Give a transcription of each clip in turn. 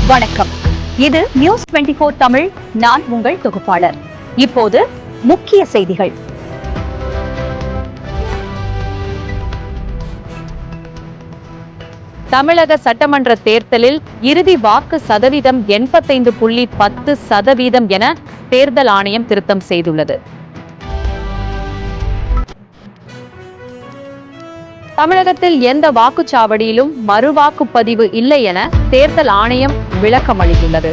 வணக்கம். இது நியூஸ் 24 தமிழ். நான் உங்கள் தொகுப்பாளர். இப்போது முக்கிய செய்திகள். தமிழக சட்டமன்ற தேர்தலில் இறுதி வாக்கு சதவீதம் 85.10% என தேர்தல் ஆணையம் திருத்தம் செய்துள்ளது. தமிழகத்தில் எந்த வாக்குச்சாவடியிலும் மறுவாக்குப்பதிவு இல்லை என தேர்தல் ஆணையம் விளக்கம் அளித்துள்ளது.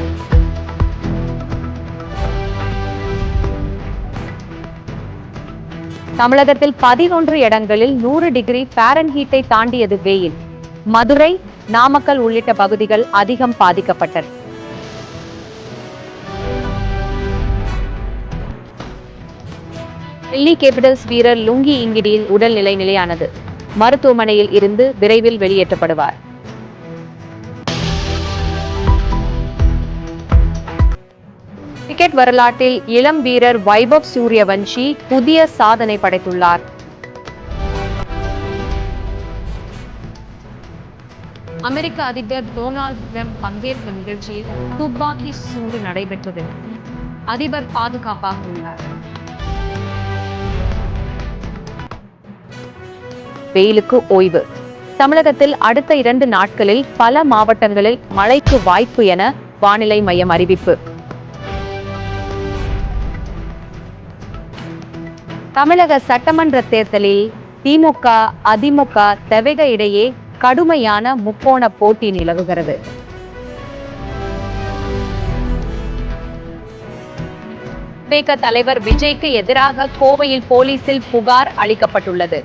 தமிழகத்தில் 11 இடங்களில் 100 டிகிரி ஃபாரன்ஹீட்டை தாண்டியது வெயில். மதுரை, நாமக்கல் உள்ளிட்ட பகுதிகள் அதிகம் பாதிக்கப்பட்டன. டெல்லி கேபிட்டல்ஸ் வீரர் லுங்கி இங்கிடியின் உடல்நிலை நிலையானது. மருத்துவமனையில் இருந்து விரைவில் வெளியேற்றப்படுவார். கிரிக்கெட் வரலாற்றில் இளம் வீரர் வைபவ் சூரியவன்ஷி புதிய சாதனை படைத்துள்ளார். அமெரிக்க அதிபர் டொனால்ட் ட்ரம்ப் பங்கேற்ற நிகழ்ச்சியில் துப்பாக்கி சூடு நடைபெற்றது. அதிபர் பாதுகாப்பாக உள்ளார். வெயிலுக்கு ஓய்வு. தமிழகத்தில் அடுத்த 2 நாட்களில் பல மாவட்டங்களில் மழைக்கு வாய்ப்பு என வானிலை மையம் அறிவிப்பு. தமிழக சட்டமன்ற தேர்தலில் திமுக, அதிமுக, தவிக இடையே கடுமையான முக்கோண போட்டி நிலவுகிறது. தவிக தலைவர் விஜய்க்கு எதிராக கோவையில் போலீசில் புகார் அளிக்கப்பட்டுள்ளது.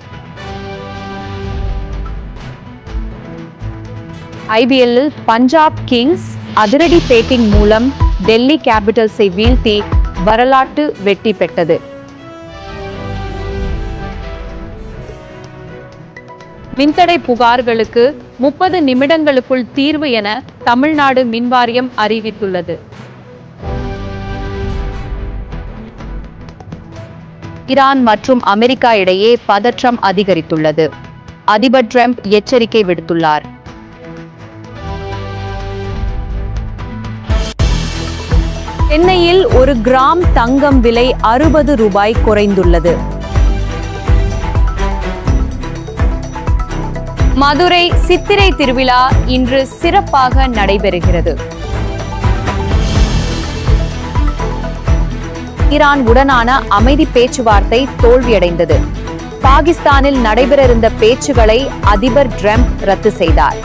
ஐபிஎல்லில் பஞ்சாப் கிங்ஸ் அதிரடி பேட்டிங் மூலம் டெல்லி கேபிட்டல்ஸை வீழ்த்தி வரலாற்று வெற்றி பெற்றது. மின்தடை புகார்களுக்கு 30 நிமிடங்களுக்குள் தீர்வு என தமிழ்நாடு மின்வாரியம் அறிவித்துள்ளது. ஈரான் மற்றும் அமெரிக்கா இடையே பதற்றம் அதிகரித்துள்ளது. அதிபர் ட்ரம்ப் எச்சரிக்கை விடுத்துள்ளார். சென்னையில் 1 கிராம் தங்கம் விலை 60 ரூபாய் குறைந்துள்ளது. மதுரை சித்திரை திருவிழா இன்று சிறப்பாக நடைபெறுகிறது. ஈரான் உடனான அமைதி பேச்சுவார்த்தை தோல்வியடைந்தது. பாகிஸ்தானில் நடைபெற இருந்த பேச்சுகளை அதிபர் ட்ரம்ப் ரத்து செய்தார்.